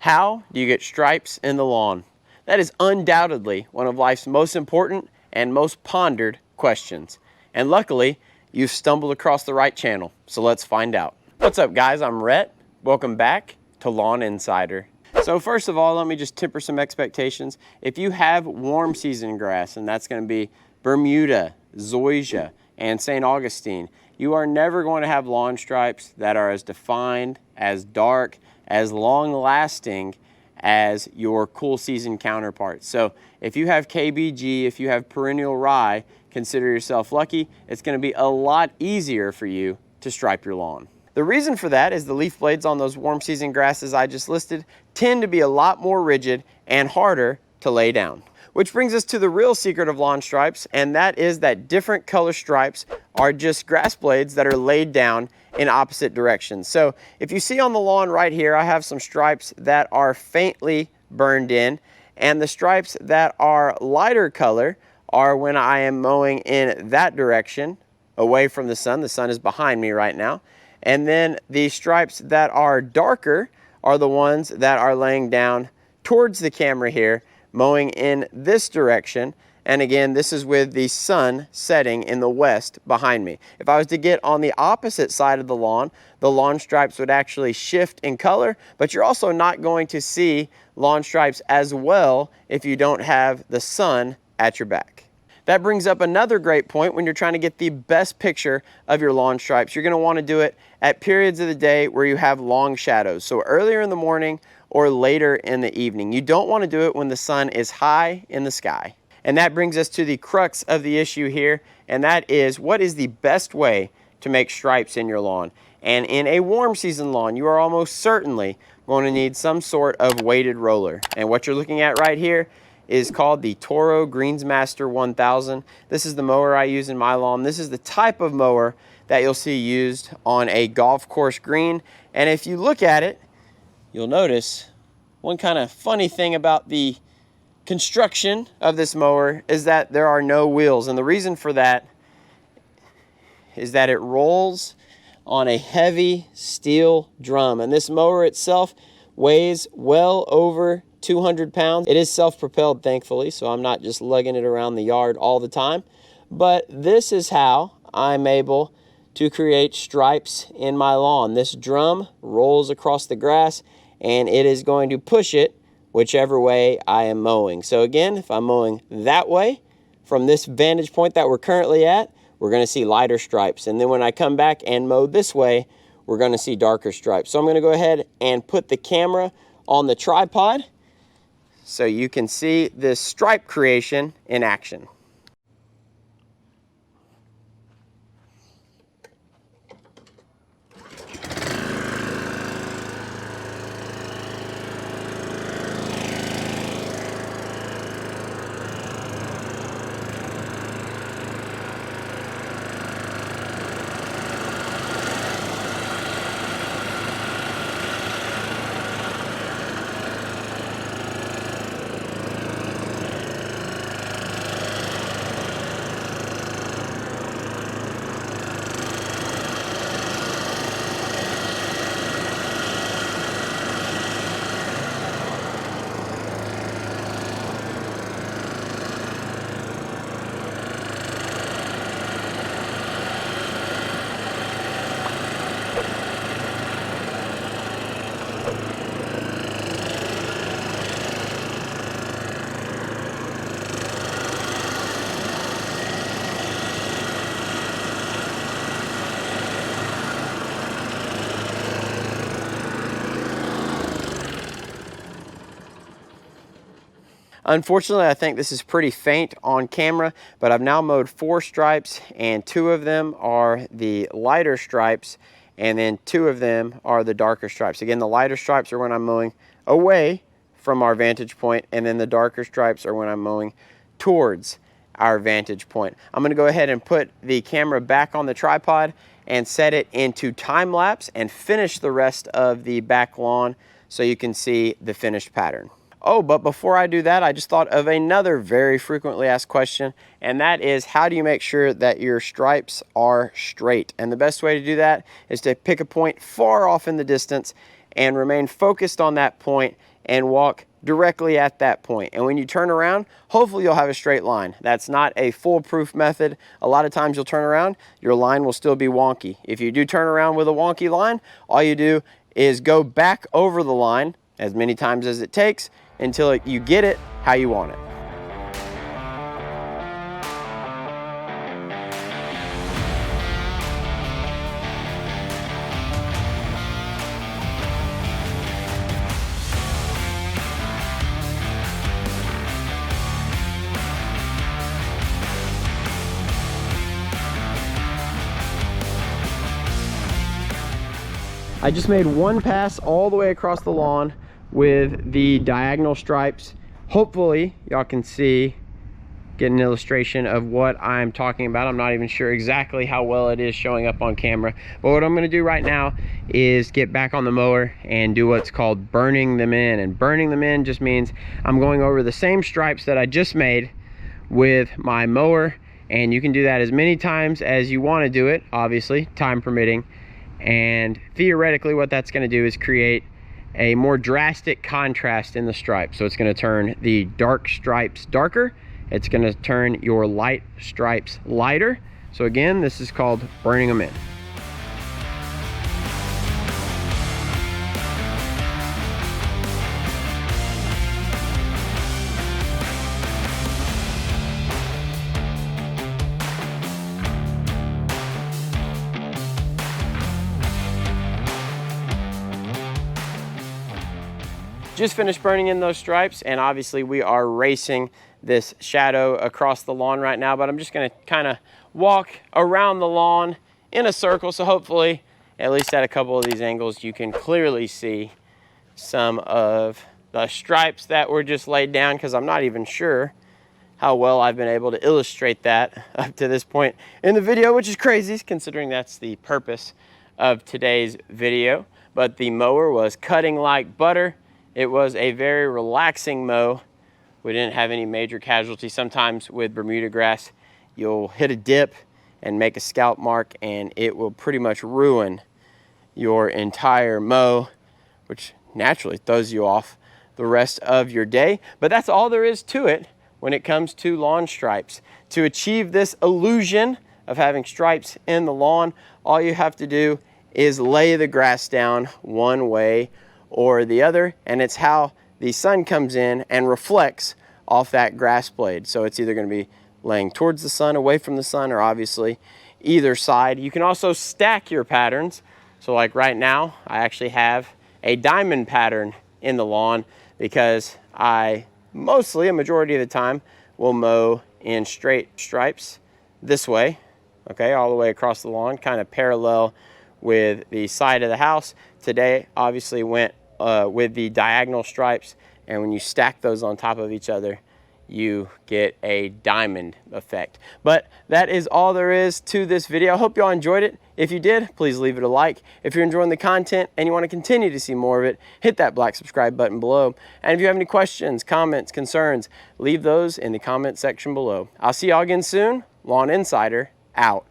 How do you get stripes in the lawn? That is undoubtedly one of life's most important and most pondered questions. And luckily, you've stumbled across the right channel, so let's find out. What's up guys, I'm Rhett. Welcome back to Lawn Insider. So first of all, let me just temper some expectations. If you have warm season grass, and that's going to be Bermuda, Zoysia, and St. Augustine, you are never going to have lawn stripes that are as defined, as dark, as long-lasting as your cool season counterparts. So if you have KBG, if you have perennial rye, consider yourself lucky. It's going to be a lot easier for you to stripe your lawn. The reason for that is the leaf blades on those warm season grasses I just listed tend to be a lot more rigid and harder to lay down. Which brings us to the real secret of lawn stripes, and that is that different color stripes are just grass blades that are laid down in opposite directions. So if you see on the lawn right here, I have some stripes that are faintly burned in, and the stripes that are lighter color are when I am mowing in that direction, away from the sun. The sun is behind me right now. And then the stripes that are darker are the ones that are laying down towards the camera here, mowing in this direction. And again, this is with the sun setting in the west behind me. If I was to get on the opposite side of the lawn stripes would actually shift in color, but you're also not going to see lawn stripes as well if you don't have the sun at your back. That brings up another great point when you're trying to get the best picture of your lawn stripes. You're going to want to do it at periods of the day where you have long shadows. So earlier in the morning or later in the evening. You don't want to do it when the sun is high in the sky. And that brings us to the crux of the issue here, and that is, what is the best way to make stripes in your lawn? And in a warm season lawn, you are almost certainly going to need some sort of weighted roller. And what you're looking at right here is called the Toro Greensmaster 1000. This is the mower I use in my lawn. This is the type of mower that you'll see used on a golf course green. And if you look at it, you'll notice one kind of funny thing about the construction of this mower is that there are no wheels. And the reason for that is that it rolls on a heavy steel drum. And this mower itself weighs well over 200 pounds. It is self-propelled, thankfully, so I'm not just lugging it around the yard all the time. But this is how I'm able to create stripes in my lawn. This drum rolls across the grass, and it is going to push it whichever way I am mowing. So again, if I'm mowing that way, from this vantage point that we're currently at, we're going to see lighter stripes. And then when I come back and mow this way, we're going to see darker stripes. So I'm going to go ahead and put the camera on the tripod so you can see this stripe creation in action. Unfortunately, I think this is pretty faint on camera, but I've now mowed 4 stripes, and 2 of them are the lighter stripes, and then 2 of them are the darker stripes. Again, the lighter stripes are when I'm mowing away from our vantage point, and then the darker stripes are when I'm mowing towards our vantage point. I'm going to go ahead and put the camera back on the tripod and set it into time lapse and finish the rest of the back lawn so you can see the finished pattern. Oh, but before I do that, I just thought of another very frequently asked question, and that is, how do you make sure that your stripes are straight? And the best way to do that is to pick a point far off in the distance and remain focused on that point and walk directly at that point. And when you turn around, hopefully you'll have a straight line. That's not a foolproof method. A lot of times you'll turn around, your line will still be wonky. If you do turn around with a wonky line, all you do is go back over the line as many times as it takes until you get it how you want it. I just made one pass all the way across the lawn with the diagonal stripes. Hopefully y'all can see, get an illustration of what I'm talking about. I'm not even sure exactly how well it is showing up on camera, but what I'm going to do right now is get back on the mower and do what's called burning them in. And burning them in just means I'm going over the same stripes that I just made with my mower, and you can do that as many times as you want to do it, obviously time permitting. And theoretically what that's going to do is create a more drastic contrast in the stripe. So it's going to turn the dark stripes darker, it's going to turn your light stripes lighter. So again, this is called burning them in. Just finished burning in those stripes, and obviously we are racing this shadow across the lawn right now, but I'm just going to kind of walk around the lawn in a circle, so hopefully at least at a couple of these angles you can clearly see some of the stripes that were just laid down, because I'm not even sure how well I've been able to illustrate that up to this point in the video, which is crazy considering that's the purpose of today's video. But the mower was cutting like butter. It was a very relaxing mow. We didn't have any major casualties. Sometimes with Bermuda grass, you'll hit a dip and make a scalp mark, and it will pretty much ruin your entire mow, which naturally throws you off the rest of your day. But that's all there is to it when it comes to lawn stripes. To achieve this illusion of having stripes in the lawn, all you have to do is lay the grass down one way or the other, and it's how the sun comes in and reflects off that grass blade. So it's either going to be laying towards the sun, away from the sun, or obviously either side. You can also stack your patterns. So like right now, I actually have a diamond pattern in the lawn because I mostly, a majority of the time, will mow in straight stripes this way, okay, all the way across the lawn, kind of parallel with the side of the house. Today obviously went with the diagonal stripes, and when you stack those on top of each other, you get a diamond effect. But that is all there is to this video. I hope y'all enjoyed it. If you did, please leave it a like. If you're enjoying the content and you want to continue to see more of it, hit that black subscribe button below. And if you have any questions, comments, concerns, leave those in the comment section below. I'll see y'all again soon. Lawn Insider out.